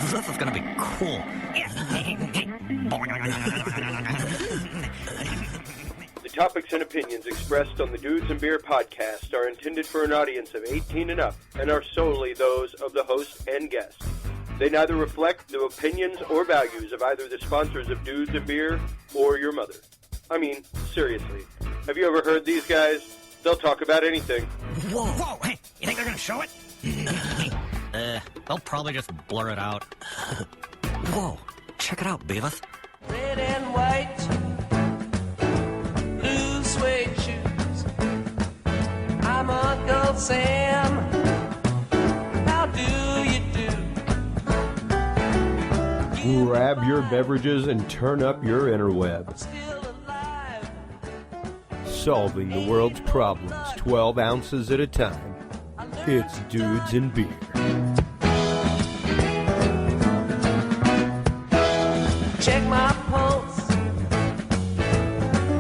This is gonna be cool. The topics and opinions expressed on the Dudes and Beer podcast are intended for an audience of 18 and up and are solely those of the host and guests. They neither reflect the opinions or values of either the sponsors of Dudes and Beer or your mother. I mean, seriously, have you ever heard these guys? They'll talk about anything. Whoa, hey, you think they're gonna show it? They'll probably just blur it out. Whoa, check it out, Beavis. Red and white, blue suede shoes. I'm Uncle Sam. How do you do? Grab your beverages and turn up your interweb. Still alive. Solving the world's problems 12 ounces at a time. It's Dudes and Beer. Check my pulse.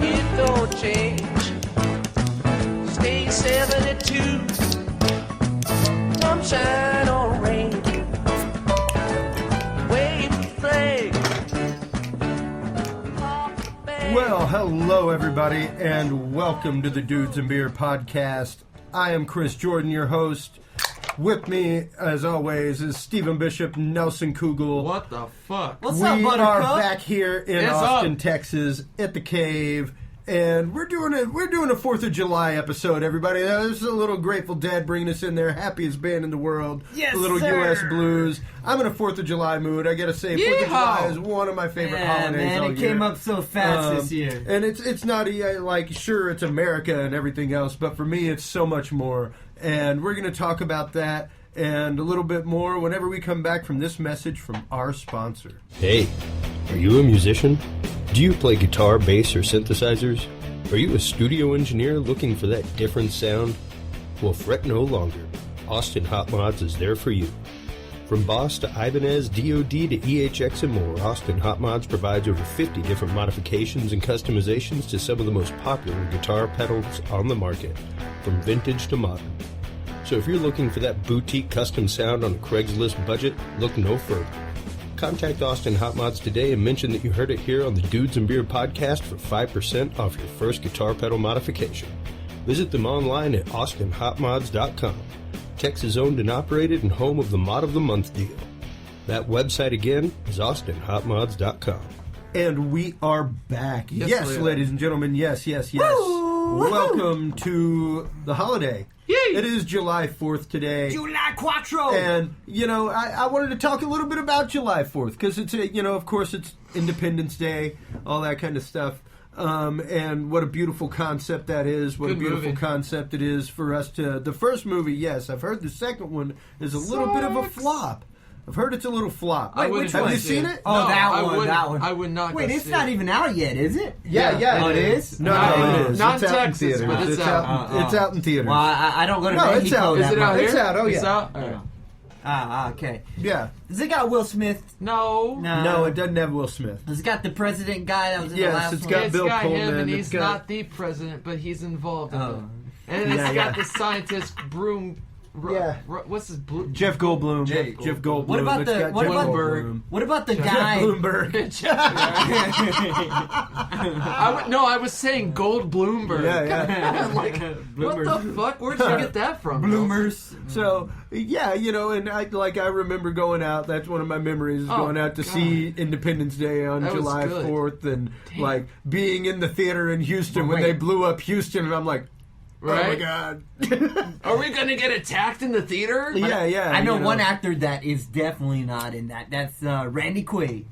It don't change. Stay 72. Sunshine or rain. Wave the flag. Pop the bag. Well, hello everybody, and welcome to the Dudes and Beer podcast. I am Chris Jordan, your host. With me, as always, is Steven Bishop, Nelson Kugle. What the fuck? What's we up, Buttercup? are back here in It's Austin, up. Texas, at the Cave, and we're doing a 4th of July episode. Everybody, this is a little Grateful Dead bringing us in there, happiest band in the world. Yes, a little sir. U.S. blues. I'm in a 4th of July mood. I gotta say, 4th of July is one of my favorite holidays. Man, all it year. came up so fast this year. And it's not like, sure, it's America and everything else, but for me, it's so much more. And we're going to talk about that and a little bit more whenever we come back from this message from our sponsor. Hey, are you a musician? Do you play guitar, bass, or synthesizers? Are you a studio engineer looking for that different sound? Well, fret no longer. Austin Hot Mods is there for you. From Boss to Ibanez, DoD to EHX and more, Austin Hot Mods provides over 50 different modifications and customizations to some of the most popular guitar pedals on the market, from vintage to modern. So if you're looking for that boutique custom sound on a Craigslist budget, look no further. Contact Austin Hot Mods today and mention that you heard it here on the Dudes and Beer podcast for 5% off your first guitar pedal modification. Visit them online at austinhotmods.com. Texas owned and operated and home of the Mod of the Month deal. That website again is austinhotmods.com. And we are back. Yes, we are. ladies and gentlemen. Yes. Welcome to the holiday. Yay! It is July 4th today. July Quattro! And, I wanted to talk a little bit about July 4th because it's, of course, it's Independence Day, all that kind of stuff. And what a beautiful concept that is. What Good a beautiful movie. concept it is for us to... The first movie, yes. I've heard the second one is a little bit of a flop. I've heard it's a little flop. I wouldn't Have go you see seen it. it? Oh, No, that one. I would not Wait, go it's see not it. even out yet, is it? Yeah. Oh, it is? No, it is. Not It's in out in Texas, theaters. but it's out. It's out in theaters. Well, I don't go to No, Mexico it's out. Is that it out much. here? It's out, oh, It's yeah. out? All right. Okay. Yeah. Has it got Will Smith? No. No, it doesn't have Will Smith. Has it got the president guy that was in the Yes, last it's one? got It's Bill got Pullman, him, and it's he's got- not the president, but he's involved in it. And Yeah, it's got yeah. the scientist Broom. Yeah. What's his blue? Jeff Goldblum. Jeff Goldblum. What about It's the got what Jeff about Goldblum. what about the Jeff guy? Bloomberg. I was saying Gold Bloomberg. Yeah. I'm like, what the fuck? Where'd you get that from? Bloomers. So yeah, and I remember going out. That's one of my memories, is Oh, going out to God. see Independence Day on That was July good. 4th, and Damn. being in the theater in Houston when Wait. they blew up Houston, and I'm like, oh my Right? god. Are we gonna get attacked in the theater? Yeah. I know one actor that is definitely not in that. That's Randy Quaid.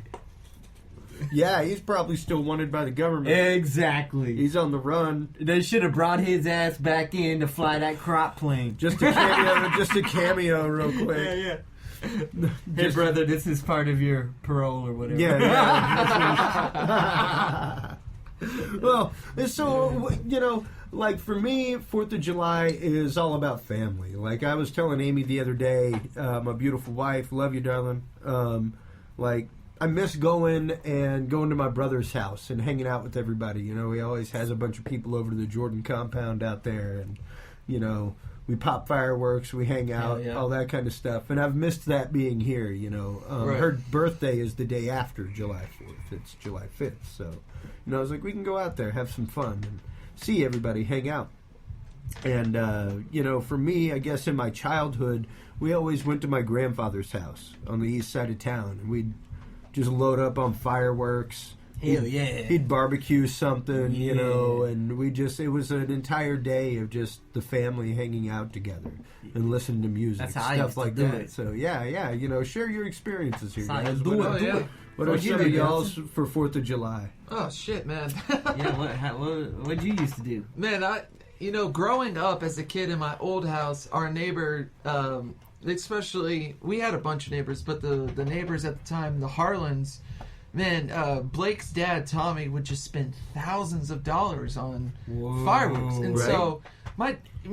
Yeah, he's probably still wanted by the government. Exactly. He's on the run. They should have brought his ass back in to fly that crop plane. Just a cameo, real quick. Yeah. Hey, brother, this is part of your parole or whatever. Yeah. Well, so, for me, 4th of July is all about family. Like I was telling Amy the other day, my beautiful wife, love you, darling. I miss going to my brother's house and hanging out with everybody. He always has a bunch of people over to the Jordan compound out there, and we pop fireworks, we hang out, yeah. all that kind of stuff. And I've missed that being here, you know. Right. Her birthday is the day after July 4th. It's July 5th. So, you know, I was like, we can go out there, have some fun, and see everybody, hang out. And, you know, for me, I guess in my childhood, we always went to my grandfather's house on the east side of town. And we'd just load up on fireworks. Hell yeah. He'd barbecue something, you Yeah. know, and it was an entire day of just the family hanging out together and listening to music, That's how I stuff used to like do that. it. So, yeah, you know, share your experiences here, That's how guys. you do What it. are What'd you some of do, y'all's for 4th of July? Oh shit, man. Yeah, what'd you used to do? Man, growing up as a kid in my old house, our neighbor, especially, we had a bunch of neighbors, but the neighbors at the time, the Harlans, man, Blake's dad, Tommy, would just spend thousands of dollars on fireworks. And Right. so,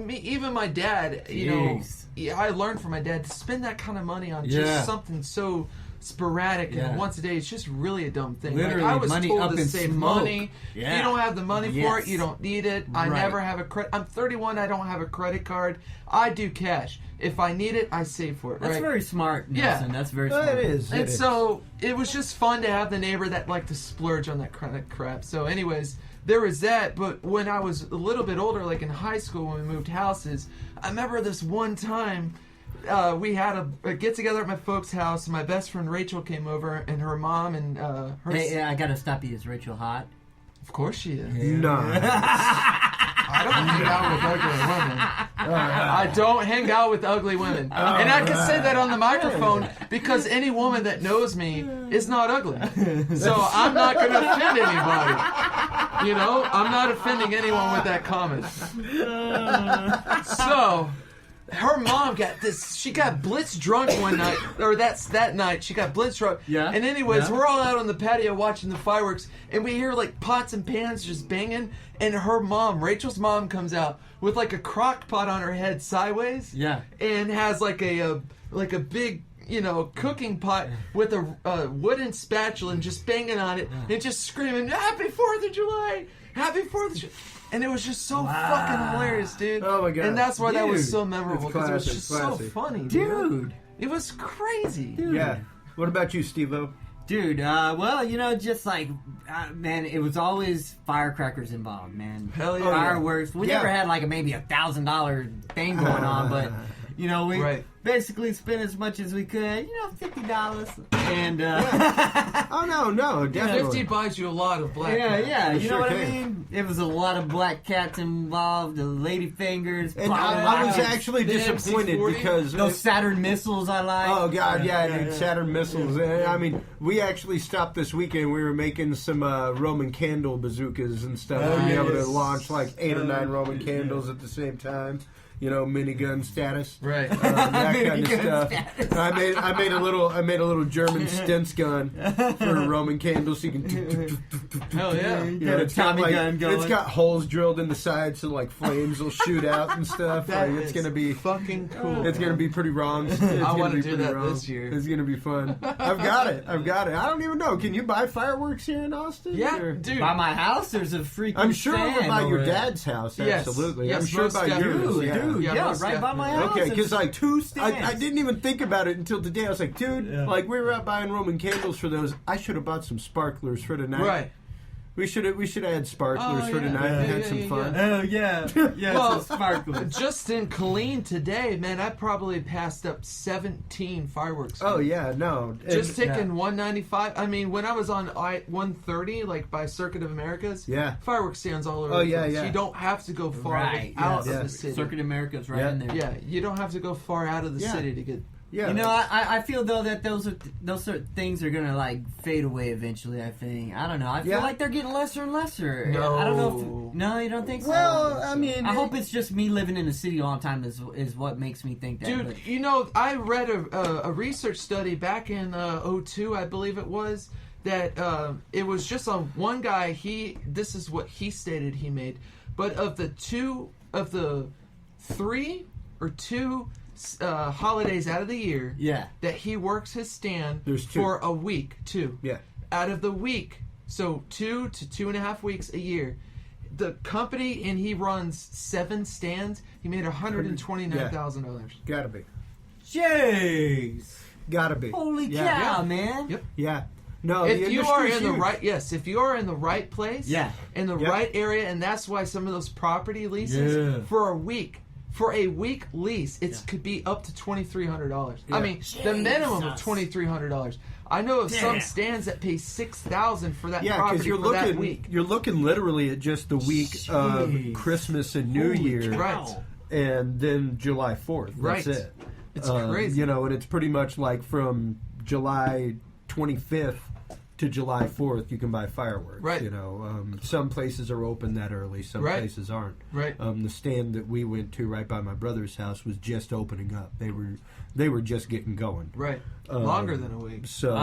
even my dad, you know, Jeez. I learned from my dad to spend that kind of money on Yeah. just something so sporadic Yeah. and once a day. It's just really a dumb thing. Literally, I was money told up to in save smoke. money. Yeah. If you don't have the money for it, Yes. you don't need it. I Right. never have a credit. I'm 31. I don't have a credit card. I do cash. If I need it, I save for it. That's right? very smart, Nelson. Yeah. That's very Well, smart. it is. And so it was just fun to have the neighbor that liked to splurge on that kind of crap. So, anyways, there was that. But when I was a little bit older, like in high school when we moved houses, I remember this one time we had a get together at my folks' house. And my best friend Rachel came over, and her mom and her. Hey, I gotta stop you. Is Rachel hot? Of course she is. No. I don't hang out with ugly women. I don't hang out with ugly women. And I can say that on the microphone because any woman that knows me is not ugly. So I'm not going to offend anybody. You know, I'm not offending anyone with that comment. So, her mom she got blitz drunk one night, or that night, she got blitz drunk. Yeah. And anyways, Yeah. we're all out on the patio watching the fireworks, and we hear like pots and pans just banging, and her mom, Rachel's mom, comes out with like a crock pot on her head sideways. Yeah. And has like a big, you know, cooking pot with a wooden spatula and just banging on it and just screaming, "Happy 4th of July! Happy 4th of July!" And it was just so fucking hilarious, dude. Oh my God. And that's why that was Dude. so memorable, It's because it was classic, just classic. so funny, Dude. It was crazy. Yeah. What about you, Steve-O? Dude, well, you know, just like, man, it was always firecrackers involved, man. Hell yeah. Fireworks. We Yeah. never had like maybe $1,000 thing going on, but, you know, we Right. basically spent as much as we could, you know, $50. And, Oh, no, definitely. 50 buys you a lot of black. yeah, you sure know what can. I mean? It was a lot of black cats involved, the lady fingers, And I was fireworks, actually The disappointed MC-40? because... those Saturn missiles I like. Oh God, yeah, dude, Saturn missiles. I mean, we actually stopped this weekend. We were making some Roman candle bazookas and stuff. to be able to launch like 8 or 9 Roman candles at the same time. You know, minigun status. Right. That kind of Minigun stuff. status. I made a little German Stintz gun for Roman candles. So you can. Hell yeah. Yeah, a it's got Tommy like, gun going. it's got holes drilled in the side so like flames will shoot out and stuff. That Like, it's is gonna be fucking cool. it's gonna be pretty wrong. It's I gonna wanna be do pretty that wrong. this year. It's gonna be fun. I've got it. I don't even know. Can you buy fireworks here in Austin? Yeah, Or- dude. By my house, there's a freaking I'm sure stand over by your over there. dad's house. Yes. Absolutely. Yes, I'm sure most by yours. definitely. Yeah. Dude, Yeah, yeah, most right by my house. Okay, because like two stands. I didn't even think about it until today. I was like, dude, like we were out buying Roman candles for those. I should have bought some sparklers for tonight. Right. We should have had sparklers Oh, for yeah. tonight and Yeah, had some yeah, fun. Oh yeah, yeah. Well, it's a sparkler. Just in Killeen today, man, I probably passed up 17 fireworks. Oh yeah, no. Just And- taking 195. I mean, when I was on I-130, like by Circuit of Americas, Yeah. fireworks stands all over Oh, the yeah, place. yeah. You don't have to go far Right, out yeah. of the city. Circuit America's right Yeah. in there. Yeah, you don't have to go far out of the Yeah. city to get. Yeah. You know, I feel though that those sort of things are gonna like fade away eventually. I think. I don't know. I feel Yeah. like they're getting lesser and lesser. No. I don't know. No, you don't think so? Well, I mean, I hope it's just me living in the city a long time is what makes me think that. Dude, but- you know, I read a research study back in 02, I believe it was, that it was just on one guy. This is what he stated he made, but of the 3 or 2 holidays out of the year, Yeah. that he works his stand There's 2. for a week, 2. Yeah. Out of the week, so 2 to 2.5 weeks a year, the company, and he runs 7 stands. He made $129,000. Gotta be. Jeez. Gotta be. Holy Yeah. cow, Yeah. man. Yep. Yeah. No, If the you are industry's in the huge. right, yes, if you are in the right place, Yeah. in the Yep. right area, and that's why some of those property leases Yeah. for a week lease, it could be up to $2,300. I Yeah. mean, the minimum of Jesus. $2,300. I know of some Damn. stands that pay $6,000 for that Yeah, property because for that week. you're looking literally at just the week of Jeez. Christmas and New Holy Year, cow. Right. and then July 4th. That's Right. it. It's crazy. You know, and it's pretty much like from July 25th to July 4th, you can buy fireworks. Right. You know, some places are open that early, some Right. places aren't. Right. The stand that we went to right by my brother's house was just opening up. They were just getting going. Right. Longer than a week. So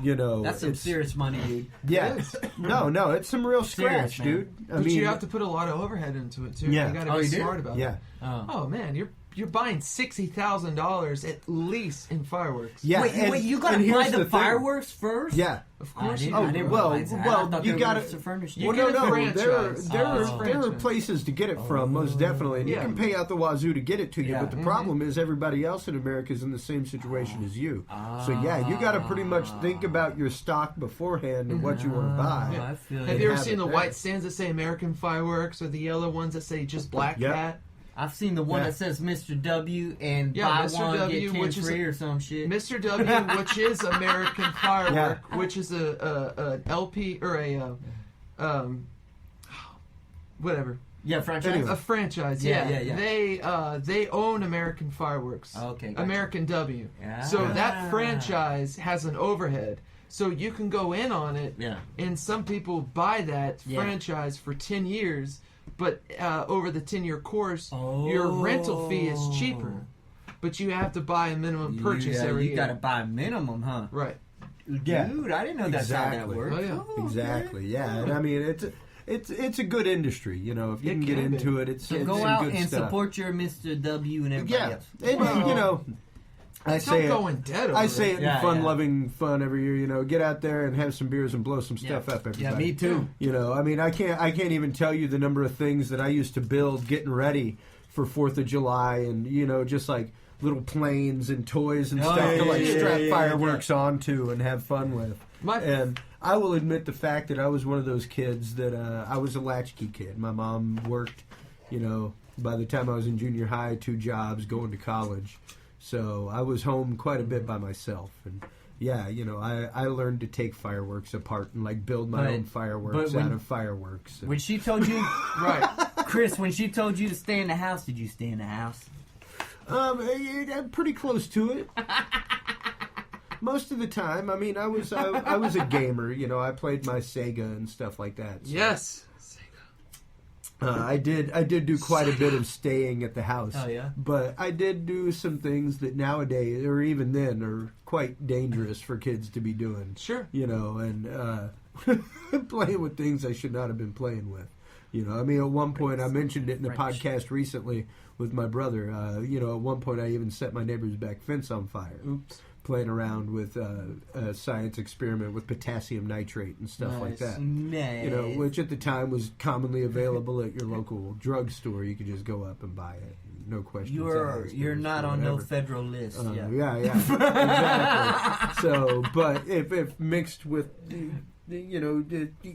you know, That's some it's serious money, dude. yeah. It is. No, it's some real scratch, Serious, man. dude. I But mean, you have to put a lot of overhead into it, too. Yeah. You got to Oh, be you do? smart about yeah. it. Oh, man, you're buying $60,000 at least in fireworks. Yeah, Wait, you gotta and buy here's the thing. fireworks first? Yeah. Of course I you didn't, do. I didn't Well, realize that. well, I thought you they gotta- were furnished. You Well, get a there franchise. are Franchise. places to get it from, most definitely, and Yeah. you can pay out the wazoo to get it to you. Yeah. But the problem is, everybody else in America is in the same situation as you. So yeah, you got to pretty much think about your stock beforehand and what you want to buy. I feel Have you. you ever have seen it the there. white stands that say American fireworks or the yellow ones that say just Black Yep. Cat? I've seen the one Yeah. that says Mr. W and Yeah, buy Mr. one W, get 10 which is free or some shit. Mr. W, which is American Firework, which is a LP or whatever, Yeah, franchise. Anyway. a franchise. Yeah, Yeah, yeah. They own American Fireworks. Okay, gotcha. American W. Yeah. So that franchise has an overhead. So you can go in on it, Yeah. and some people buy that Yeah. franchise for 10 years, but over the 10-year course, Oh. your rental fee is cheaper. But you have to buy a minimum purchase Yeah, every you year. gotta buy a minimum, huh? Right. Yeah. Dude, I didn't know that's how that Exactly. works. Oh, yeah. okay. Exactly. Yeah, and I mean it's a good industry. You know, if you It can get can be. into it, it's So it's go some out good and stuff. support your Mr. W and everybody Yeah, else. and Well, you know, I say Don't it. go in debt over I say it. it Yeah, in fun, yeah. loving fun every year. You know, get out there and have some beers and blow some stuff up. Everybody. Yeah, me too. You know, I mean, I can't even tell you the number of things that I used to build getting ready for 4th of July, and you know, just like little planes and toys and Oh, stuff yeah, to like yeah, strap yeah, fireworks onto and have fun with. My- And I will admit the fact that I was one of those kids that I was a latchkey kid. My mom worked, you know, by the time I was in junior high, 2 jobs, going to college. So I was home quite a bit by myself. And yeah, you know, I learned to take fireworks apart and like build my But- own fireworks but when- out of fireworks. And, When she told you, Right. Chris, when she told you to stay in the house, did you stay in the house? I'm pretty close to it. Most of the time, I mean, I was a gamer. You know, I played my Sega and stuff like that. So, Yes. I did do quite a bit of staying at the house. Oh, yeah? But I did do some things that nowadays, or even then, are quite dangerous for kids to be doing. Sure. You know, and playing with things I should not have been playing with. You know, I mean, at one point, I mentioned it in the podcast recently with my brother. You know, at one point, I even set my neighbor's back fence on fire. Oops. Playing around with a science experiment with potassium nitrate and stuff like Nice. that. Nice. You know, which at the time was commonly available at your local drugstore. You could just go up and buy it, no questions asked. You're or not on no whatever. federal list. Yeah. Yeah, exactly. So, but if mixed with, you know,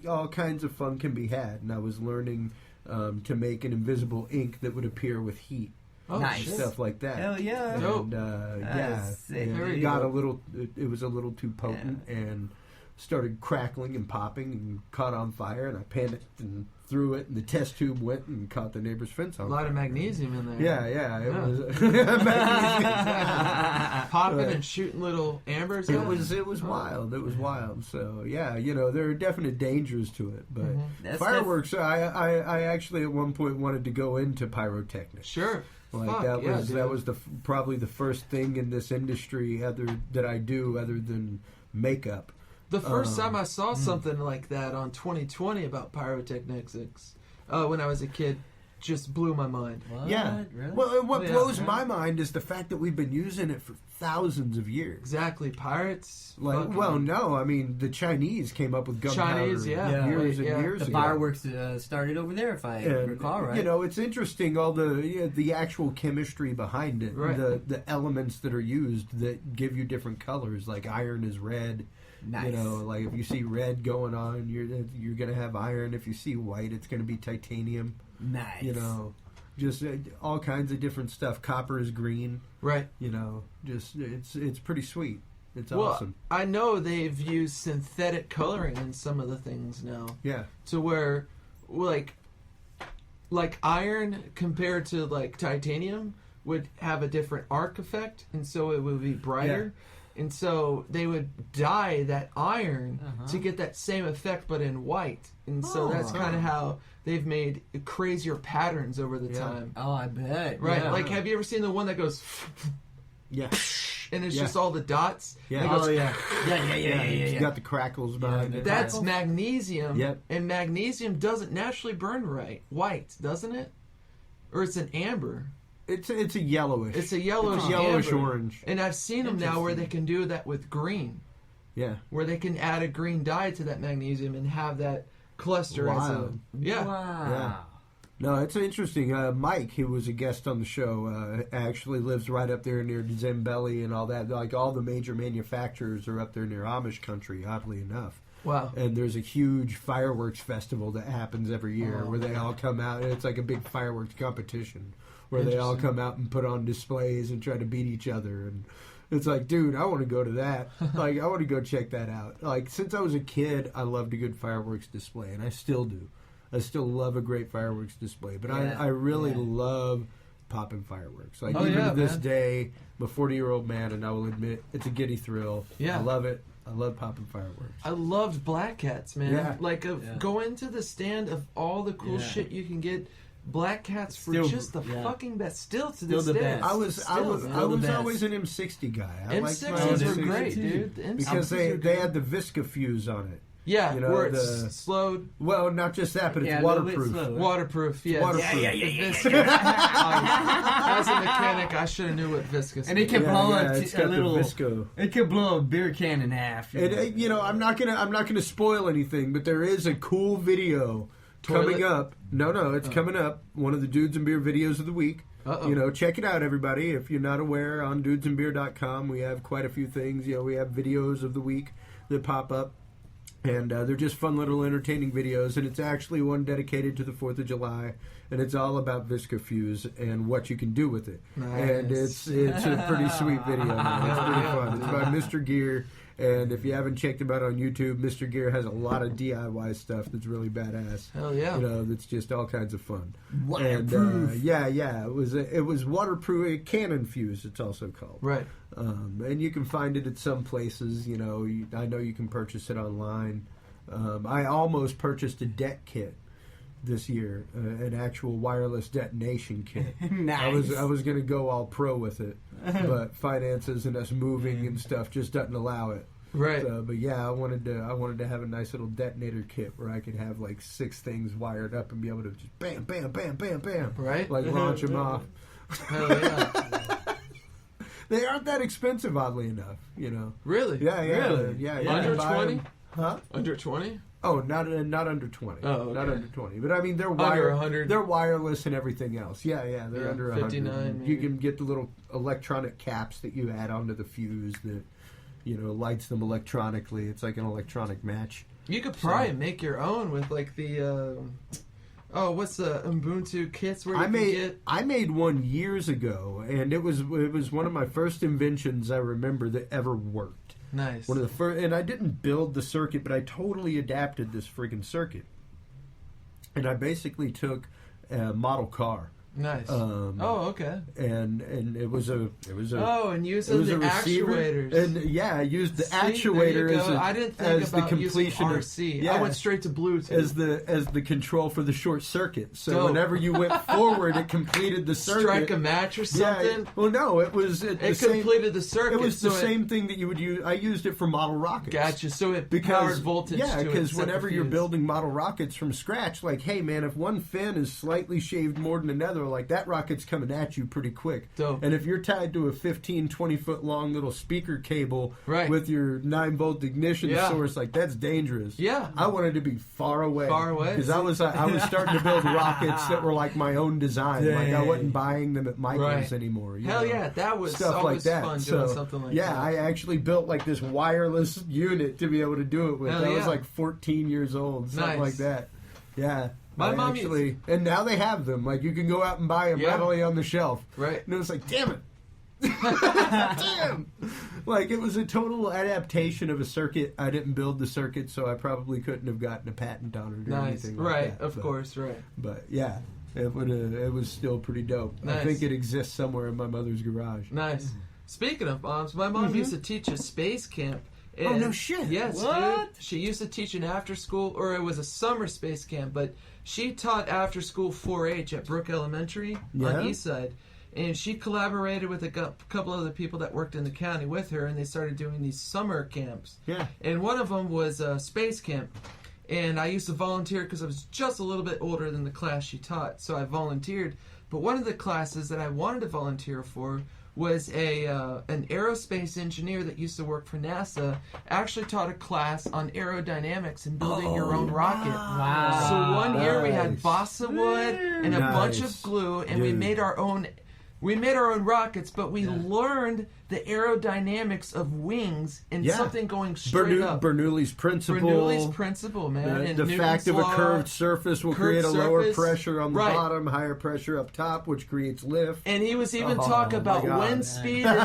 all kinds of fun can be had. And I was learning to make an invisible ink that would appear with heat. Oh, Nice. shit. Stuff like that. Hell yeah. Dope. And That's sick, and dude. it got a little. It was a little too potent and started crackling and popping and caught on fire. And I panicked and threw it, and the test tube went and caught the neighbor's fence on A lot fire. of magnesium in there. Yeah, it Yeah. was magnesium. Popping Right. and shooting little ambers. It out. was wild. It was wild. So yeah, you know, there are definite dangers to it, but That's fireworks. I actually at one point wanted to go into pyrotechnics. Sure. Like Fuck, that yeah, was dude. that was probably the first thing in this industry that I do other than makeup. The first time I saw something like that on 2020 about pyrotechnics, when I was a kid, just blew my mind. What? Yeah. Really? Well, what Yeah. blows my mind is the fact that we've been using it for thousands of years. Exactly, pirates. Like, fucking- well, no, I mean the Chinese came up with gunpowder Chinese, yeah. years Yeah. and years The ago. fireworks started over there, if I And, recall right. You know, it's interesting all the actual chemistry behind it, Right. the elements that are used that give you different colors. Like iron is red. Nice. You know, like if you see red going on, you're gonna have iron. If you see white, it's gonna be titanium. Nice. You know, just all kinds of different stuff. Copper is green. Right. You know, just it's pretty sweet. It's Well, awesome. I know they've used synthetic coloring in some of the things now, Yeah. to where, like iron compared to like titanium would have a different arc effect, and so it would be brighter. And so they would dye that iron to get that same effect, but in white. And so that's kind of how they've made crazier patterns over the time. Oh, I bet. Right? Yeah. Like, have you ever seen the one that goes, Yeah. and it's Yeah. just all the dots? Yeah. And it goes, Yeah, It's yeah. got the crackles behind it. That's magnesium. Yep. And magnesium doesn't naturally burn white, doesn't it? Or it's an amber. It's a yellowish. It's a yellowish, yellowish amber. orange. And I've seen them now where they can do that with green, Yeah. where they can add a green dye to that magnesium and have that cluster as a Wild. yeah. Wow. Yeah. No, it's interesting. Mike, who was a guest on the show, actually lives right up there near Zambelli and all that. Like all the major manufacturers are up there near Amish country, oddly enough. Wow. And there's a huge fireworks festival that happens every year where they all come out. It's like a big fireworks competition where they all come out and put on displays and try to beat each other. And it's like, dude, I want to go to that. Like, I want to go check that out. Like, since I was a kid, I loved a good fireworks display, and I still do. I still love a great fireworks display. But I really love popping fireworks. Like, even to this day, I'm a 40-year-old man, and I will admit, it's a giddy thrill. Yeah. I love it. I love popping fireworks. I loved Black Cats, man. Yeah. Like, go into the stand of all the cool shit you can get. Black Cats were just the fucking best. Still to this the day. best. I was best. always an M60 guy. I liked my M60s were M60 great, dude. The because M60s they had the Visca fuse on it. Yeah, you know, where it's the- slowed, Well, not just that, but it's Yeah, a little bit waterproof. slower. waterproof. Yeah, Waterproof. As a mechanic, I should have knew what viscous. And it can Yeah, blow yeah, a it's got the little. Visco. It could blow a beer can in half. And I'm not gonna spoil anything, but there is a cool video coming up. No, it's coming up. One of the Dudes and Beer videos of the week. Uh-oh. You know, check it out, everybody. If you're not aware, on dudesandbeer.com, we have quite a few things. You know, we have videos of the week that pop up. And they're just fun little entertaining videos, and it's actually one dedicated to the 4th of July, and it's all about Viscafuse and what you can do with it. Nice. And it's a pretty sweet video, man. It's pretty fun. It's by Mr. Gear, and if you haven't checked him out on YouTube, Mr. Gear has a lot of DIY stuff that's really badass. Hell yeah. You know, that's just all kinds of fun. Waterproof. And, it was waterproof, cannon fuse, it's also called. Right. And you can find it at some places. You know, I know you can purchase it online. I almost purchased a det kit this year, an actual wireless detonation kit. Nice. I was going to go all pro with it, but finances and us moving and stuff just doesn't allow it. Right. So, but yeah, I wanted to have a nice little detonator kit where I could have like 6 things wired up and be able to just bam, bam, bam, bam, bam, Right. like launch them off. Hell yeah. They aren't that expensive, oddly enough. You know. Really? Yeah. Really? Yeah. You Under can buy 20? 'em. Huh? Under 20? Oh, not under 20. Oh, okay. Not under 20. But I mean, they're Under 100. They're wireless and everything else. Yeah, they're Yeah, under 59 100. maybe. You can get the little electronic caps that you add onto the fuse that lights them electronically. It's like an electronic match. You could probably make your own with like the what's the Ubuntu kits where you I made one years ago, and it was one of my first inventions I remember that ever worked. Nice. One of the first, and I didn't build the circuit, but I totally adapted this friggin' circuit. And I basically took a model car, Nice. Okay. And it was a Oh, and using the receiver. actuators. And I used the See, actuator there you as, go. I didn't think as about the completion using RC. of, I went straight to Bluetooth. as the control for the short circuit. So Dope. whenever you went forward, it completed the circuit. Strike a match or something. Yeah, well, no, it was It completed the circuit. It was the so same thing that you would use. I used it for model rockets. Gotcha. So it powered voltage. Yeah, to it because except whenever for you're fuse. building model rockets from scratch, like, hey man, if one fin is slightly shaved more than another, like that rocket's coming at you pretty quick. Dope. And if you're tied to a 15, 20 foot long little speaker cable Right. with your 9-volt ignition Yeah. source, like that's dangerous. Yeah. I wanted to be far away. Far away. Because I was starting to build rockets that were like my own design. Like I wasn't buying them at Michael's Right. anymore. You Hell know? yeah, that was Stuff always like that. fun So, doing something like yeah, that. I actually built like this wireless unit to be able to do it with. Hell I was yeah. like 14 years old, something Nice. like that. Yeah. My I mom actually, and now they have them. Like you can go out and buy them Yeah. readily on the shelf. Right. And it was like, damn it. Damn. Like it was a total adaptation of a circuit. I didn't build the circuit, so I probably couldn't have gotten a patent on it or Nice. anything like Right. that. Of course. Right. But yeah, it was still pretty dope. I Nice. think it exists somewhere in my mother's garage. Nice. Speaking of moms, my mom used to teach a space camp. Oh, and- no shit. Yes, What? dude. She used to teach an after school, or it was a summer space camp, but she taught after school 4-H at Brook Elementary Yeah. on East Side. And she collaborated with a couple other people that worked in the county with her, and they started doing these summer camps. Yeah. And one of them was a space camp. And I used to volunteer because I was just a little bit older than the class she taught, so I volunteered. But one of the classes that I wanted to volunteer for was an aerospace engineer that used to work for NASA. Actually taught a class on aerodynamics and building your own rocket. Wow. So one year we had Nice. balsa wood and a bunch Nice. of glue, and we Dude. made our own. We made our own rockets, but we learned the aerodynamics of wings and Yeah. something going straight up. Bernoulli's principle. Bernoulli's principle, man. The, and the Newton's fact of a law. curved surface will Curved create a lower surface. pressure on the Right. bottom, higher pressure up top, which creates lift. And he was even Oh, talking about my God. wind speed, or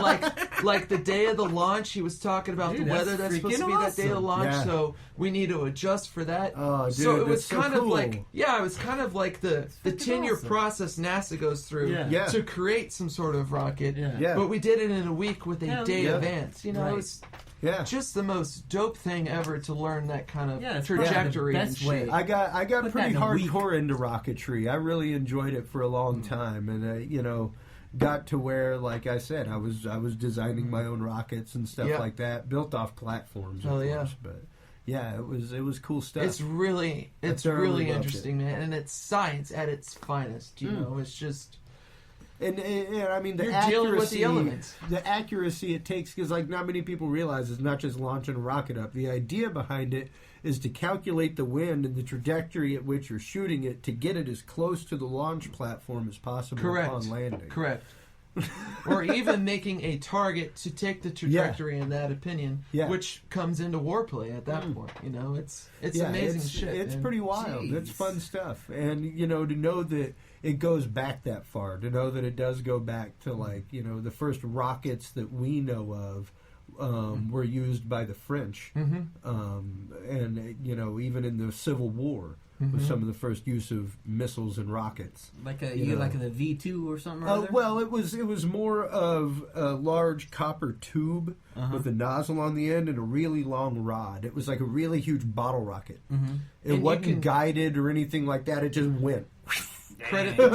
like the day of the launch. He was talking about Dude, the weather that's that's supposed to be freaking that day of the awesome. launch. Yeah. So we need to adjust for that. Oh, dude, so it was that's so kind of cool. like, yeah, it was kind of like the 10-year awesome. process NASA goes through Yeah. Yeah. to create some sort of rocket. Yeah. Yeah. But we did it in a week with a Hell day yeah. advance. You know, Right. it was Yeah. just the most dope thing ever to learn that kind of Yeah, it's probably the trajectory and best shit. way. I got Put pretty that in a week. hardcore into rocketry. I really enjoyed it for a long Mm. time, and got to where, like I said, I was designing my own rockets and stuff Yeah. like that, built off platforms, of Hell yeah. course. But yeah, it was cool stuff. It's really, I it's thoroughly really loved interesting, man, and it's science at its finest. You know, it's just And I mean the You're accuracy, dealing with the elements. the accuracy it takes, because like not many people realize it's not just launching a rocket up. The idea behind it is to calculate the wind and the trajectory at which you're shooting it to get it as close to the launch platform as possible correct, upon landing. correct. Or even making a target to take the trajectory in that opinion, Yeah. which comes into warplay at that point. You know, it's amazing shit. It's man. pretty wild. Jeez. It's fun stuff, and to know that it goes back that far, to know that it does go back to like the first rockets that we know of were used by the French, and even in the Civil War was some of the first use of missiles and rockets. Like You know. like the V2 or something. Or other? Well, it was more of a large copper tube with a nozzle on the end and a really long rod. It was like a really huge bottle rocket. It And you wasn't can- guided or anything like that. It just went. credit. The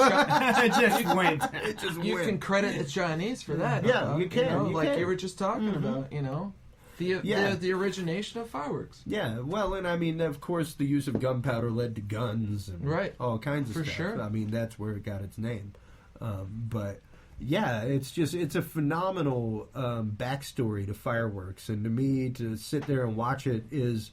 it just went. It just you went. can credit the Chinese for that. Yeah, you can, you like can. you were just talking about. Yeah. The origination of fireworks. Yeah, well, and I mean, of course, the use of gunpowder led to guns and Right. all kinds of For stuff. sure. I mean, that's where it got its name. But yeah, it's a phenomenal backstory to fireworks, and to me, to sit there and watch it is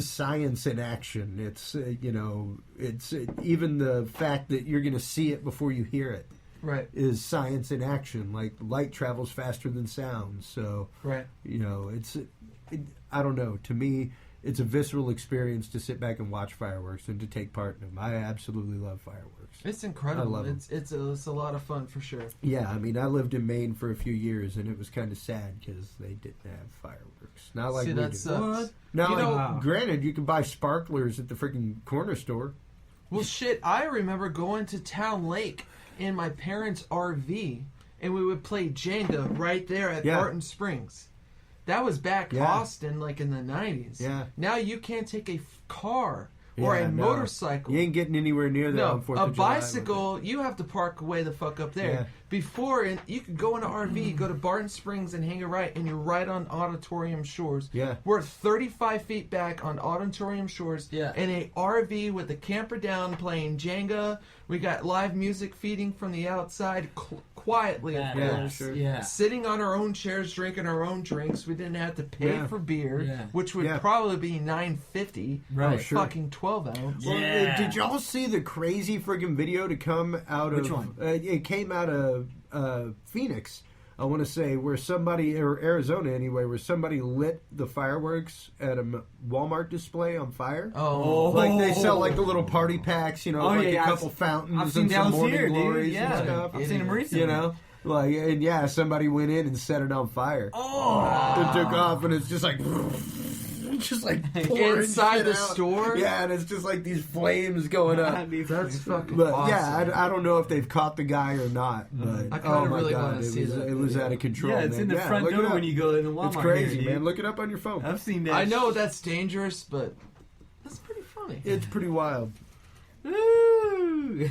science in action. It's it's even the fact that you're going to see it before you hear it Right. is science in action. Like light travels faster than sound, so Right. I don't know. To me, it's a visceral experience to sit back and watch fireworks and to take part in them. I absolutely love fireworks. It's incredible. I love 'em. It's a lot of fun for sure. Yeah, I mean, I lived in Maine for a few years, and it was kind of sad because they didn't have fireworks. Not like See, we that do. sucks. What? Now, You like, know- granted, you can buy sparklers at the freaking corner store. Well, shit, I remember going to Town Lake in my parents' RV, and we would play Jenga right there at Barton Springs. That was back Austin, like in the 90s. Yeah. Now you can't take a car or a motorcycle. You ain't getting anywhere near that on 4th a of July. bicycle, you have to park way the fuck up there. Yeah. Before, you could go in an RV, go to Barton Springs and hang a right, and you're right on Auditorium Shores. Yeah. We're 35 feet back on Auditorium Shores in a RV with the camper down playing Jenga. We got live music feeding from the outside quietly, of course. Sure. Yeah. Sitting on our own chairs, drinking our own drinks. We didn't have to pay for beer, which would Yeah. probably be $9.50. Right. A fucking 12-ounce. Well, Yeah. did y'all see the crazy friggin' video to come out of... Which one? It came out of Phoenix, I want to say, where somebody, or Arizona anyway, where somebody lit the fireworks at a Walmart display on fire. Oh. Like they sell like the little party packs, you know, like a couple fountains I've seen and some those morning here, dude. glories Yeah. and stuff. I've seen them recently. You know? Like, and somebody went in and set it on fire. It took off, and it's just like... just like pouring Inside shit the out. store? Yeah, and it's just like these flames going up. That's fucking But awesome. yeah, I don't know if they've caught the guy or not. But I kinda oh my really god, wanna see that it was video. out of control. Yeah, it's man. in the front look it door up. when you go in the Walmart. It's crazy, here, dude. man. Look it up on your phone. I've seen that. I know that's dangerous, but that's pretty funny. It's pretty wild. Ooh.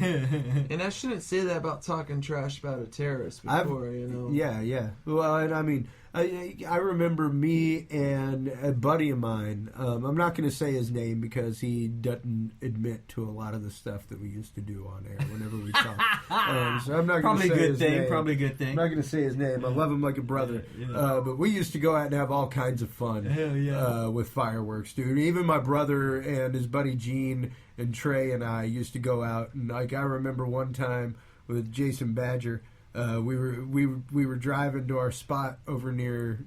And I shouldn't say that about talking trash about a terrorist before, you know. Yeah. Well, and I mean, I remember me and a buddy of mine. I'm not going to say his name because he doesn't admit to a lot of the stuff that we used to do on air whenever we talk. So I'm not going to Probably say a good his thing. name. Probably a good I'm thing. not going to say his name. I love him like a brother. Yeah. But we used to go out and have all kinds of fun. Hell yeah. With fireworks, dude. Even my brother and his buddy Gene and Trey and I used to go out, and like I remember one time with Jason Badger, we were driving to our spot over near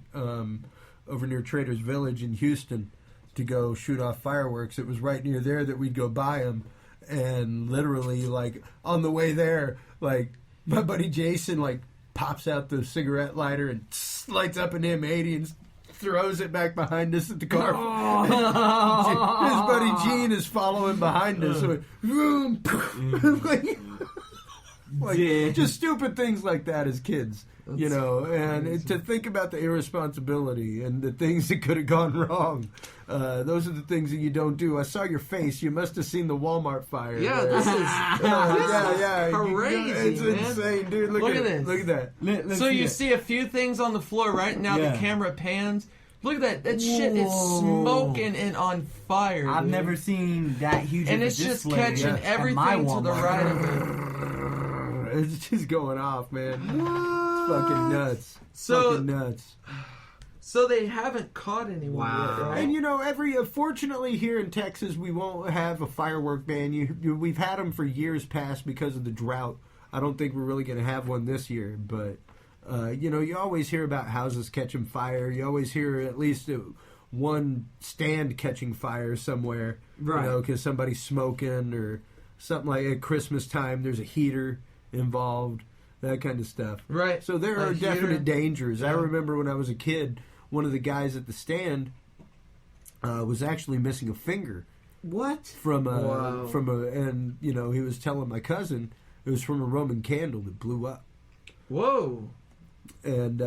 Trader's Village in Houston to go shoot off fireworks. It was right near there that we'd go buy them, and literally like on the way there, like my buddy Jason like pops out the cigarette lighter and lights up an M80 and throws it back behind us at the car. His buddy Gene is following behind us. So just stupid things like that as kids, you know. And to think about the irresponsibility and the things that could have gone wrong, those are the things that you don't do. I saw your face. You must have seen the Walmart fire. Yeah, there. this is yeah. crazy, It's man. insane, dude. Look at this. Look at that. Let's So see you it. see a few things on the floor right now. Yeah. The camera pans. Look at that. That shit is smoking and on fire. I've dude. never seen that huge. And of a it's just display catching at my everything to the Walmart. right of it. It's just going off, man. It's fucking nuts. So- fucking nuts. So they haven't caught anyone yet, right? And you know, fortunately here in Texas, we won't have a firework ban. We've had them for years past because of the drought. I don't think we're really going to have one this year, but you know, you always hear about houses catching fire. You always hear at least one stand catching fire somewhere, Right. You know, because somebody's smoking or something like at Christmas time. There's a heater involved, that kind of stuff. Right. So there A are heater. definite dangers. I Yeah. remember when I was a kid, one of the guys at the stand was actually missing a finger What? from Wow. and you know, he was telling my cousin it was from a Roman candle that blew up, Whoa. and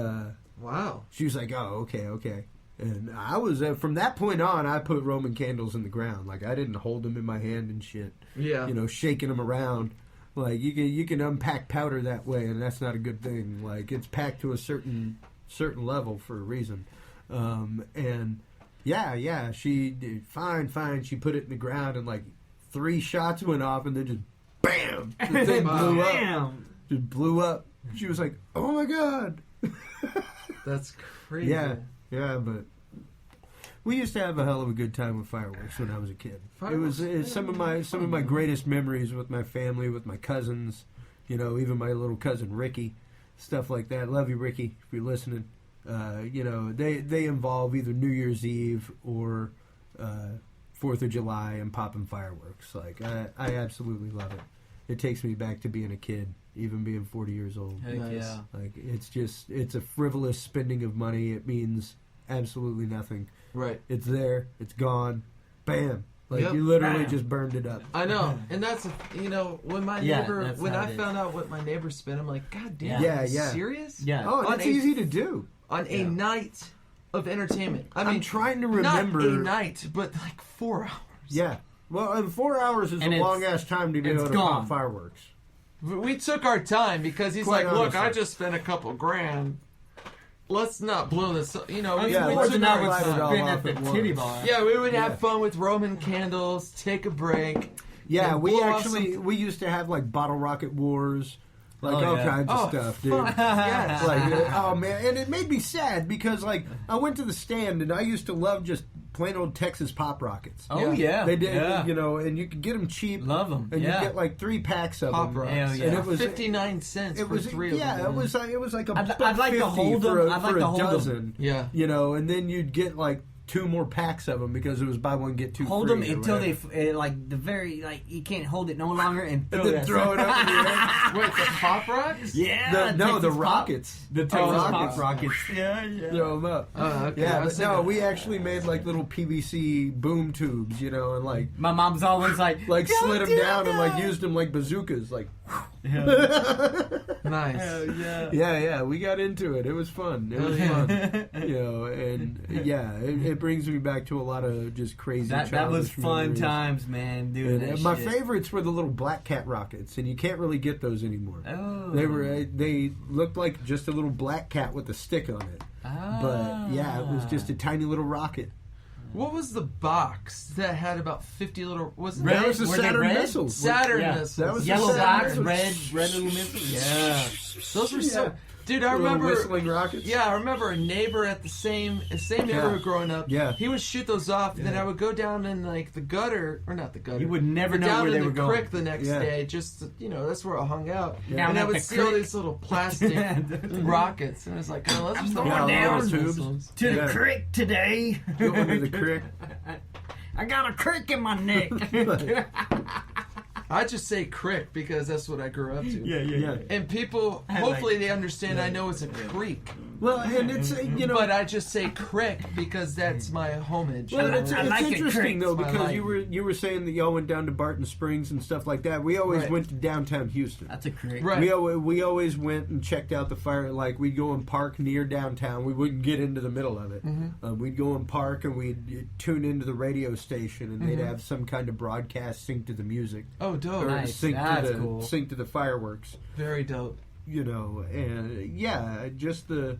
Wow. she was like, "Oh, okay." And I was from that point on, I put Roman candles in the ground. Like I didn't hold them in my hand and shit. Yeah. You know, shaking them around. Like you can unpack powder that way, and that's not a good thing. Like it's packed to a certain level for a reason. And yeah, she did fine. She put it in the ground, and like 3 shots went off, and then just bam, the thing blew up. Damn. Just blew up. She was like, "Oh my god." That's crazy. Yeah, but we used to have a hell of a good time with fireworks when I was a kid. Fireworks, It's some of my greatest memories with my family, with my cousins. You know, even my little cousin Ricky, stuff like that. Love you, Ricky, if you're listening. You know, they involve either New Year's Eve or 4th of July and popping fireworks. Like I absolutely love it. It takes me back to being a kid, even being 40 years old. Heck Nice. yeah. Like it's a frivolous spending of money. It means absolutely nothing. Right. It's there. It's gone. Bam. Like Yep. you literally Bam. just burned it up. I know, and that's when my Yeah, neighbor, that's when how I it is. found out what my neighbor spent, I'm like, God damn, Yeah, are you yeah. serious? Yeah. Oh, On that's a- easy to do. On a night of entertainment. I mean, I'm trying to remember. not a night, but like 4 hours. Yeah. Well, and 4 hours is And a it's- long ass time to be it's able to gone. pop fireworks. We took our time because he's Quite like, look, honestly. I just spent a couple grand. Let's not blow this up. We Yeah, we let's took not our light it time. all Been off at the at titty once. bar. Yeah, we would Yeah. have fun with Roman candles, take a break. Yeah, And we blow off actually we used to have like bottle rocket wars, like Oh, all yeah. kinds of Oh, stuff, dude. fuck, yes. Like, oh man, and it made me sad because like I went to the stand and I used to love just plain old Texas pop rockets. Oh yeah, They did, Yeah. and you could get them cheap. Love 'em, and yeah. you get like 3 packs of Pop them. rocks. Hell yeah. And it was 59 cents It for was 3 of them. it was like a I'd buck like to 50 hold for them. a, I'd like for to a hold them. dozen. Yeah. And then you'd get like 2 more packs of them because it was buy one get 2 Hold free them or until whatever. they like the very like you can't hold it no longer and And then throw it up in the air. Wait, the Pop Rocks? Yeah, The Texas Pop- rockets. The Texas rockets. Pop Rockets. Yeah. Throw them up. Okay. Yeah, I was but no, thinking- we actually made like little PVC boom tubes, and like My mom's always like, like "Don't slid them do down and like that." used them like bazookas, like Nice. Yeah. yeah, we got into it. It was fun. It was fun, and yeah, it brings me back to a lot of just crazy. That was childish fun memories. times, man. Doing And that my shit. favorites were the little black cat rockets, and you can't really get those anymore. Oh. They looked like just a little black cat with a stick on it. But yeah, it was just a tiny little rocket. What was the box that had about 50 little... Was it That was the Were they Saturn red? missiles. Saturn Yeah. missiles? That was the Yellow Saturn box, missiles. red little missile. Yeah. Those were so... Yeah. Dude, I Little remember... whistling rockets. Yeah, I remember a neighbor at the same neighborhood growing up. Yeah. He would shoot those off, and then I would go down in like the gutter, or not the gutter. You would never but know down where in they the were going. creek the next Yeah. day. Just that's where I hung out. Down And I at would the see all creek. these little plastic rockets, and I was like, oh, let's just going throw down those tubes. missiles. To Yeah. the creek today. Go under the creek. I got a crick in my neck. I just say crick because that's what I grew up to. Yeah. And people, hopefully they understand I know it's a creek. Well, and it's But I just say crick because that's my homage. Well, you know? it's I like it, interesting Crick. though I because like you were saying that y'all went down to Barton Springs and stuff like that. We always Right. went to downtown Houston. That's a crick. Right. We always went and checked out the fire. Like we'd go and park near downtown. We wouldn't get into the middle of it. We'd go and park and we'd tune into the radio station and they'd have some kind of broadcast synced to the music Oh, dope. or Nice. synced That's to the cool. synced to the fireworks. Very dope. And yeah, just the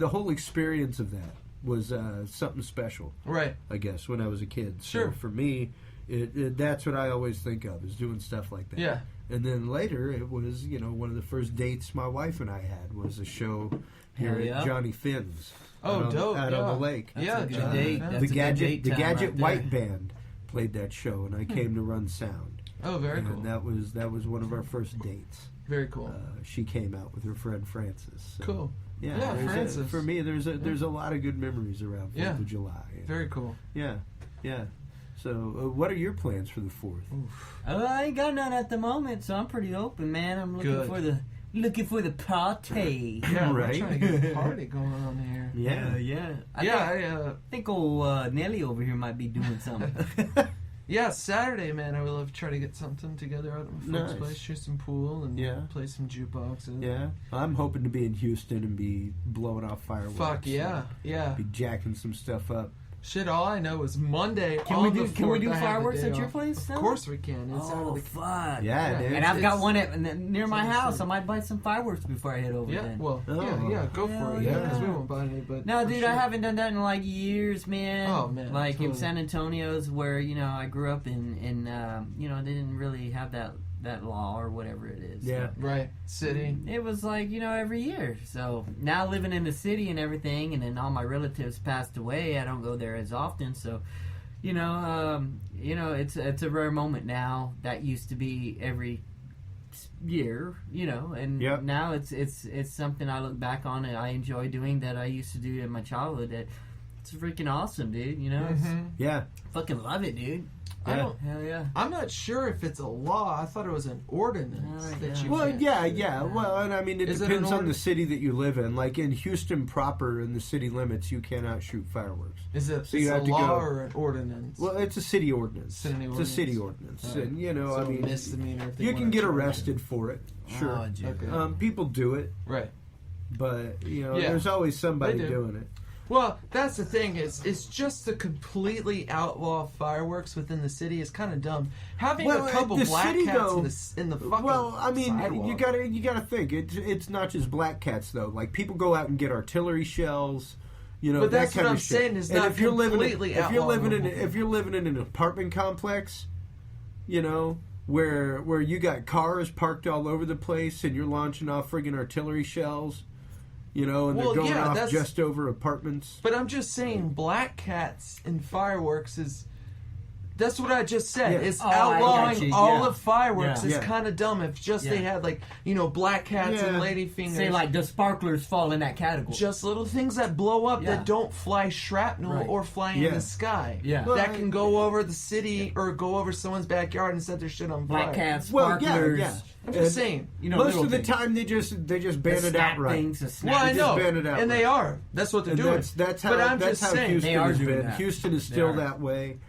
whole experience of that was something special. Right. I guess when I was a kid. Sure. So for me, that's what I always think of is doing stuff like that. Yeah. And then later, it was one of the first dates my wife and I had was a show here Hell yeah. at Johnny Finn's. Oh, dope. Out yeah. on the lake. Yeah, a good John. date. Yeah. That's The a good Gadget, date the time Gadget right there. White Band played that show, and I came to run sound. Oh, very cool. And that was one of our first dates. Very cool. She came out with her friend Francis. So, Cool. Yeah, Yeah, there's Francis. for me, there's a lot of good memories around 4th Yeah. of July. Very cool. Yeah. So, what are your plans for the 4th? I ain't got none at the moment, so I'm pretty open, man. I'm looking Good. for the party. Yeah, Right. we're trying to get a party going on here. Yeah. I think old Nelly over here might be doing something. Yeah, Saturday, man. I would love to try to get something together out at my folks' Nice. place, shoot some pool, and Yeah. play some jukeboxes. Yeah. I'm hoping to be in Houston and be blowing off fireworks. Fuck yeah, yeah. Be jacking some stuff up. Shit, all I know is Monday. Can on we the do 4th, I have the fireworks day at your off. place? Of Still? course we can. It's out Oh of the. fuck! Yeah, dude. And I've got It's- one near my it's- house. I might buy some fireworks before I head over. Yeah, then. well, Oh. yeah, go for it. Yeah, Yeah, because yeah. we won't buy any. But No, for dude, sure. I haven't done that in like years, man. Oh, man, like in totally. San Antonio's, where I grew up in they didn't really have that law or whatever it is. Yeah. Right, city. It was like every year. So now living in the city and everything, and then all my relatives passed away. I don't go there as often. So, it's a rare moment now. That used to be every year, and Yep. now it's something I look back on and I enjoy doing that I used to do in my childhood. That it's freaking awesome, dude. It's Mhm. Yeah. fucking love it, dude. I don't. Hell yeah. I'm not sure if it's a law. I thought it was an ordinance that you. Well, can't yeah. Well, and I mean, it Is it depends an on the city that you live in. Like in Houston proper, in the city limits, you cannot shoot fireworks. Is it So you a have to law go- or an ordinance? Well, it's a city ordinance. City It's a city ordinance, Alright. and you know, So I mean, misdemeanor. if they you wanna can get charge arrested for it. Sure, Oh, gee. Okay. people do it, you. Right. but you know, Yeah. there's always somebody They do. doing it. Well, that's the thing is, it's just to completely outlaw fireworks within the city is kind of dumb. Having Well, a couple the black city, cats though- in the fucking Well, I mean, sidewalk. you gotta think it's not just black cats though. Like people go out and get artillery shells, you know. But that's that kind what of I'm shit. saying is And not if you're living completely if you're living in outlawable. if you're living in an apartment complex, you know, where you got cars parked all over the place and you're launching off friggin' artillery shells, you know, and Well, they're going yeah, off that's- just over apartments. But I'm just saying, black cats and fireworks is. That's what I just said. Yeah. It's Oh, I got outlawing you, all yeah. of fireworks Yeah. is kind of dumb. If just they Yeah. had like black cats and Yeah. ladyfingers, Say like the sparklers fall in that category. just little things that blow up Yeah. that don't fly shrapnel Right. or fly in Yeah. the sky. Yeah. That can go over the city or go over someone's backyard and set their shit on fire. Black cats, Well, sparklers. yeah. I'm just saying. You know, Most little of the things. time they just The ban it snap outright. things, the snap Well, I just know, ban it outright. and they are. That's what they're And doing. that's how but I'm that's just how saying. Houston They are has doing been. that. Houston is They still are. that way.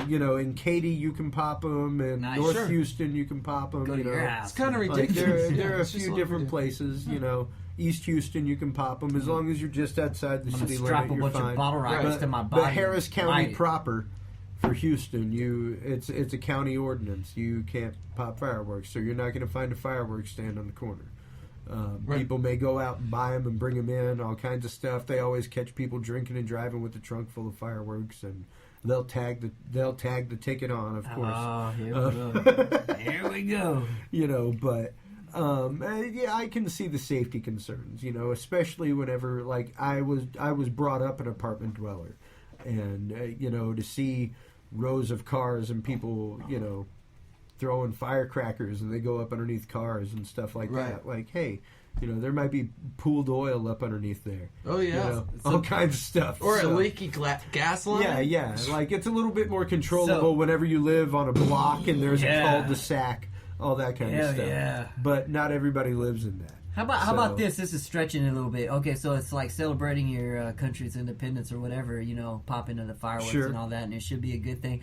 You know, in Katy you can pop them, and Nice. North Sure. Houston you can pop them. Go to you know. your house. It's kind of Like ridiculous. there are a It's just few little different ridiculous. places. You know, East Houston you can pop them as long as you're just outside the I'm gonna city strap limit. a You're bunch fine. of bottle rockets But- to my body. But Harris and County light it. proper for Houston, it's a county ordinance. You can't pop fireworks, so you're not going to find a fireworks stand on the corner. Right. People may go out and buy them and bring them in, all kinds of stuff. They always catch people drinking and driving with the trunk full of fireworks, and they'll tag the ticket on, of course. Oh, here we go. Here we go. You know, but yeah, I can see the safety concerns. You know, especially whenever like I was brought up an apartment dweller, and you know, to see rows of cars and people, you know, throwing firecrackers and they go up underneath cars and stuff like Right. that. Like, hey, you know, there might be pooled oil up underneath there. Oh yeah, You know, It's all a- kinds of stuff. or So- a leaky gas line. yeah. Like it's a little bit more controllable So- whenever you live on a block and there's Yeah. a cul-de-sac, all that kind Hell of stuff. yeah. But not everybody lives in that. How about So- this? This is stretching it a little bit. Okay, so it's like celebrating your country's independence or whatever. You know, pop into the fireworks Sure. and all that, and it should be a good thing.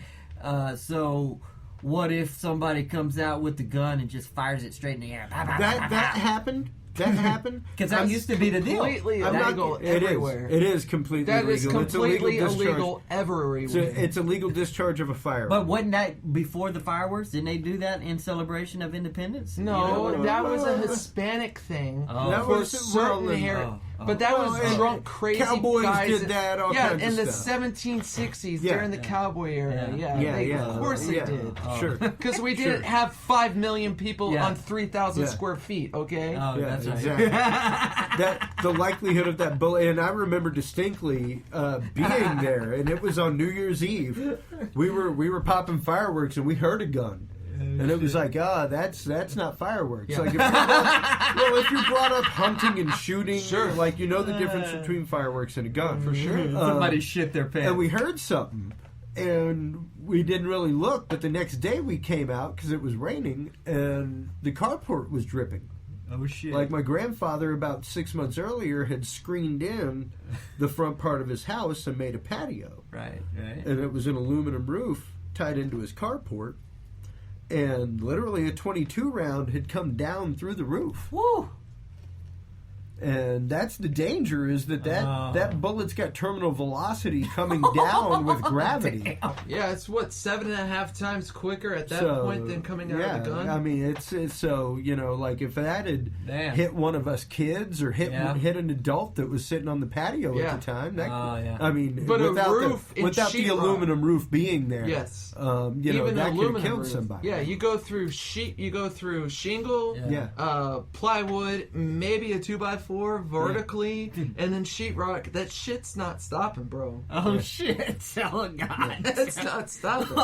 So, what if somebody comes out with the gun and just fires it straight in the air? That happened. That happened. Because that used to be the deal. Completely I'm not- illegal it is. everywhere. It is completely That illegal. is It's a legal completely discharge. illegal everywhere. It's a legal discharge of a firearm. But wasn't that before the fireworks? Didn't they do that in celebration of independence? No, You know, that was a Hispanic thing Oh. That for was certain well, hair. oh, oh. But that Well, was and drunk, crazy cowboys guys. did that, all yeah, kinds of in the stuff. 1760s Yeah. during the cowboy era. Yeah. Yeah, of course they did. Sure. Because we didn't have 5 million people Yeah. on 3,000 Yeah. square feet. Okay. Oh, Yeah, that's right. exactly. That the likelihood of that bullet, and I remember distinctly being there, and it was on New Year's Eve. We were popping fireworks, and we heard a gun, and it was like, that's not fireworks. Yeah. Like, if you're brought up hunting and shooting, Sure. like you know the difference between fireworks and a gun for sure. Somebody shit their pants. And we heard something, and we didn't really look. But the next day we came out because it was raining, and the carport was dripping. oh shit! Like my grandfather, about 6 months earlier, had screened in the front part of his house and made a patio, right. and it was an aluminum roof tied into his carport, and literally a .22 round had come down through the roof. Woo! And that's the danger, is that Oh. that bullet's got terminal velocity coming down with gravity. Yeah, it's 7.5 times quicker at that So, point than coming out yeah, of the gun. I mean, it's so, you know, like if that had Damn. hit one of us kids or hit Yeah. an adult that was sitting on the patio Yeah. at the time, that Oh, yeah. I mean, But a without roof in without the sheetrock. aluminum roof being there, Yes. you know, Even that could have aluminum killed roof. somebody. Yeah, you go through sheet, you go through shingle, Yeah. Yeah. plywood, maybe a 2x4, 2x4 vertically, and then sheetrock. That shit's not stopping, bro. Oh shit! Oh god! It's not stopping.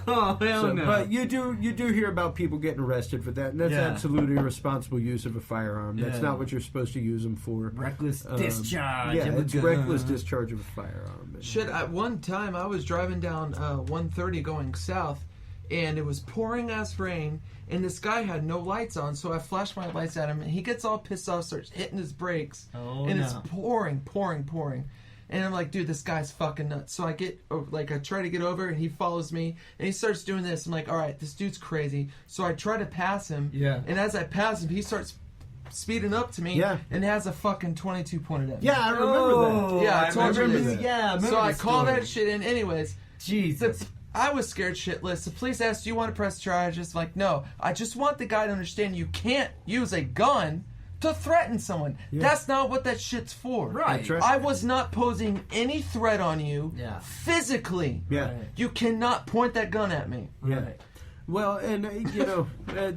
Oh hell no! But you do hear about people getting arrested for that, and that's Yeah. absolutely irresponsible use of a firearm. That's Yeah. not what you're supposed to use them for. Reckless discharge. Yeah, of a it's gun. reckless discharge of a firearm. Shit, at one time I was driving down 130 going south, and it was pouring ass rain, and this guy had no lights on, so I flashed my lights at him, and he gets all pissed off, starts hitting his brakes, Oh, and no. it's pouring. And I'm like, dude, this guy's fucking nuts. So I try to get over, and he follows me, and he starts doing this. I'm like, all right, this dude's crazy. So I try to pass him, Yeah. and as I pass him, he starts speeding up to me, Yeah. and has a fucking 22 pointed at me. Yeah, I remember that. Yeah, I told you remember this. Yeah, I remember So I the call story. that shit in. Anyways, Jesus. I was scared shitless. The police asked, do you want to press charges? Like, no. I just want the guy to understand you can't use a gun to threaten someone. That's not what that shit's for. Right. That's right. I was not posing any threat on you Yeah. physically. Yeah. Right. You cannot point that gun at me. Yeah. Right. Well, and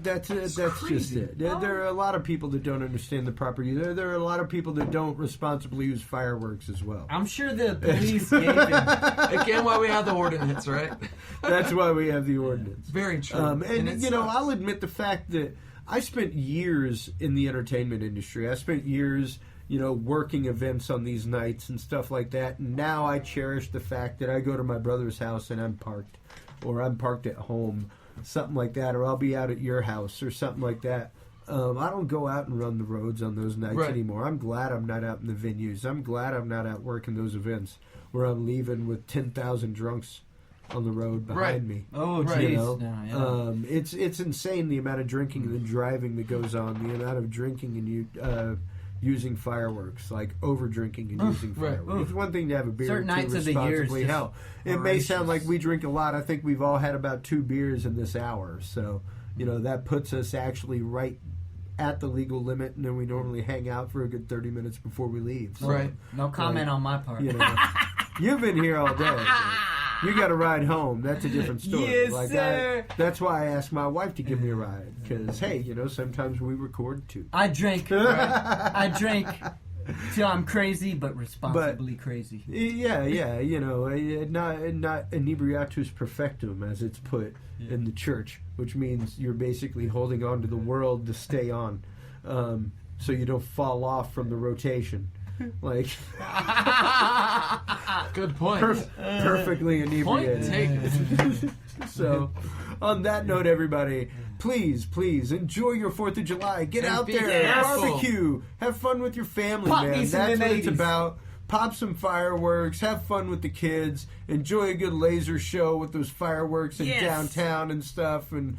that's just crazy. it. There are a lot of people that don't understand the proper use. There are a lot of people that don't responsibly use fireworks as well. I'm sure the police gave him. Again, why we have the ordinance, right? That's why we have the ordinance. Very true. And it you know, sucks. I'll admit the fact that I spent years in the entertainment industry. I spent years, working events on these nights and stuff like that. And now I cherish the fact that I go to my brother's house and I'm parked, or I'm parked at home, something like that, or I'll be out at your house or something like that. I don't go out and run the roads on those nights Right. anymore. I'm glad I'm not out in the venues. I'm glad I'm not out working those events where I'm leaving with 10,000 drunks on the road behind Right. me. Oh, Right. jeez. You know? No, yeah. It's insane the amount of drinking and the driving that goes on, the amount of drinking and using fireworks, like over drinking and using Right. fireworks. It's one thing to have a beer Certain or two nights of the year is responsibly. just Hell, it may sound voracious. like we drink a lot. I think we've all had about 2 beers in this hour, so that puts us actually right at the legal limit, and then we normally hang out for a good 30 minutes before we leave. So, Right. No comment on my part. You've been here all day. So you got to ride home. That's a different story. Yes, sir. That's why I asked my wife to give me a ride. Because, hey, sometimes we record too. I drank. I drank till I'm crazy, but responsibly crazy. Yeah, not inebriatus perfectum, as it's put in the church, which means you're basically holding on to the world to stay on, so you don't fall off from the rotation. Like, Good point. perfectly inebriated. Point taken. So, on that note, everybody, please enjoy your 4th of July. Get And out be there, careful. barbecue, have fun with your family, Pop man. me some That's what it's 80s. about. Pop some fireworks, have fun with the kids, enjoy a good laser show with those fireworks in Yes. downtown and stuff. And,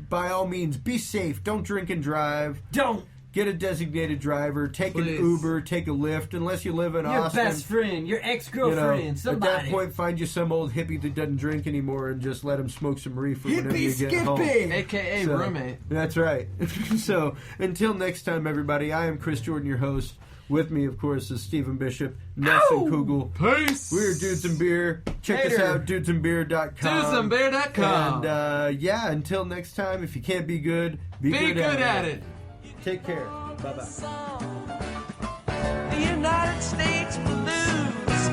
by all means, be safe. Don't drink and drive. Don't. Get a designated driver. Take Please. an Uber. Take a Lyft, unless you live in Your Austin. best friend, your ex-girlfriend, somebody. At that point, find you some old hippie that doesn't drink anymore and just let him smoke some reefer whenever you Hippie get home. Skippy. AKA So, roommate. That's right. So, until next time, everybody, I am Chris Jordan, your host. With me, of course, is Stephen Bishop, Nelson Kugle. Peace. We're Dudes and Beer. Check us Later. out, dudesandbeer.com. Dudesandbeer.com. And, until next time, if you can't be good, be Be good at it. Take care. Bye-bye. The United States Blues.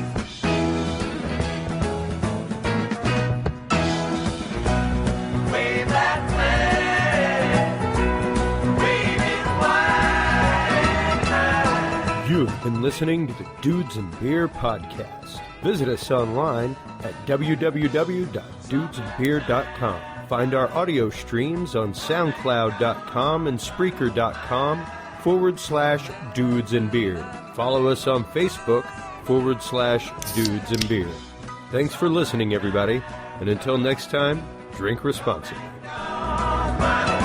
Wave that flag, wave it wide. You've been listening to the Dudes and Beer Podcast. Visit us online at www.dudesandbeer.com. Find our audio streams on soundcloud.com and spreaker.com/Dudes and Beer. Follow us on Facebook /Dudes and Beer. Thanks for listening, everybody. And until next time, drink responsibly. Oh, my